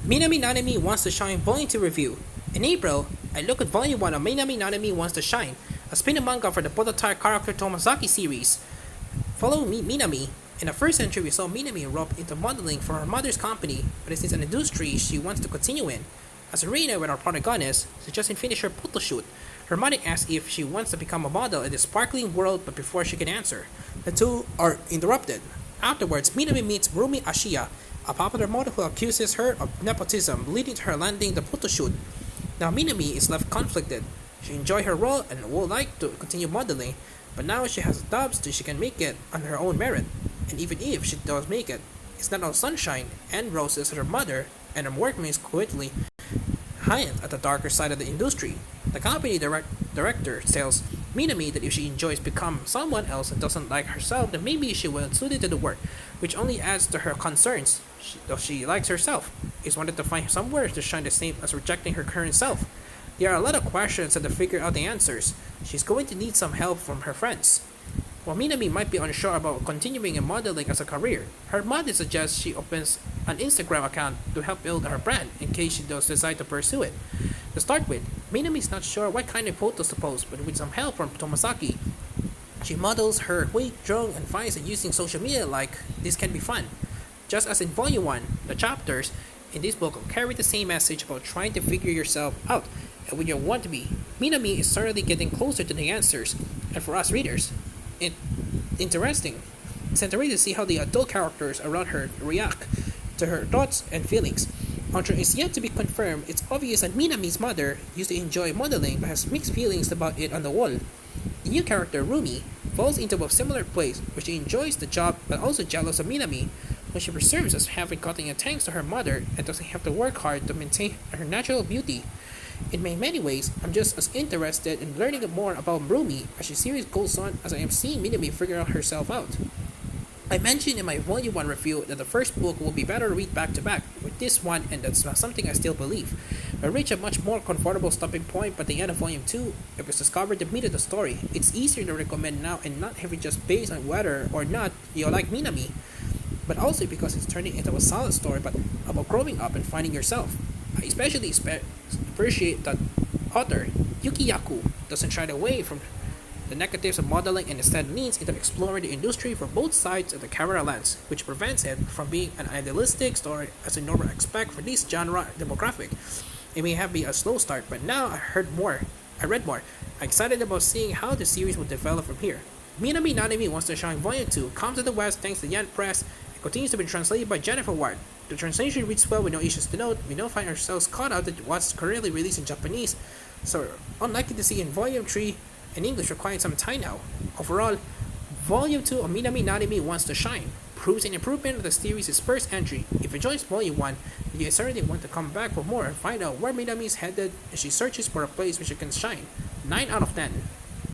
Minami Nanami Wants to Shine Volume 2 Review. In April, I look at Volume 1 of Minami Nanami Wants to Shine, a spin-off manga for the prototype character Tomozaki series. Follow Minami. In the first entry, we saw Minami roped into modeling for her mother's company, but it is an industry she wants to continue in. As Arena with our protagonist, she just finished her photo shoot. Her mother asks if she wants to become a model in the sparkling world, but before she can answer, the two are interrupted. Afterwards, Minami meets Rumi Ashiya, a popular model who accuses her of nepotism, leading to her landing the photo shoot. Now Minami is left conflicted. She enjoys her role and would like to continue modeling, but now she has doubts that she can make it on her own merit. And even if she does make it, it's not all sunshine and roses as her mother and her workmates quickly hint at the darker side of the industry. The company director tells Minami that if she enjoys become someone else and doesn't like herself, then maybe she will suit it to the work, which only adds to her concerns. Though she likes herself, is wanted to find somewhere to shine the same as rejecting her current self. There are a lot of questions and to figure out the answers. She's going to need some help from her friends. While Minami might be unsure about continuing in modeling as a career, her mother suggests she opens an Instagram account to help build her brand in case she does decide to pursue it. To start with, Minami is not sure what kind of photos to post, but with some help from Tomozaki, she models her weight, drone, and finds that using social media this can be fun. Just as in Volume 1, the chapters in this book carry the same message about trying to figure yourself out and what you want to be. Minami is certainly getting closer to the answers, and for us readers, it's interesting to see how the adult characters around her react to her thoughts and feelings. Although it's yet to be confirmed, it's obvious that Minami's mother used to enjoy modeling but has mixed feelings about it on the whole. The new character, Rumi, falls into a similar place where she enjoys the job but also jealous of Minami, when she perceives as having gotten a thanks to her mother and doesn't have to work hard to maintain her natural beauty. In many ways, I'm just as interested in learning more about Rumi as the series goes on as I am seeing Minami figure out herself out. I mentioned in my Volume 1 review that the first book will be better read back to back with this one, and that's something I still believe. I reached a much more comfortable stopping point by the end of Volume 2. It was discovered the meat of the story. It's easier to recommend now and not heavy just based on whether or not you like Minami, but also because it's turning into a solid story but about growing up and finding yourself. I especially appreciate that author Yuki Yaku doesn't shy away from the negatives of modeling and instead leans into exploring the industry from both sides of the camera lens, which prevents it from being an idealistic story as we normally expect for this genre demographic. It may have been a slow start, but now I read more. I'm excited about seeing how the series will develop from here. Minami Nanami Wants to Shine Volume 2 comes to the West thanks to Yan Press and continues to be translated by Jennifer Ward. The translation reads well with no issues to note. We now find ourselves caught up with what's currently released in Japanese, so we're unlikely to see in Volume 3 in English requiring some time now. Overall, Volume 2 of Minami Nanami Wants to Shine proves an improvement of the series' first entry. If you enjoyed Volume 1, then you certainly want to come back for more and find out where Minami is headed as she searches for a place where she can shine. 9 out of 10.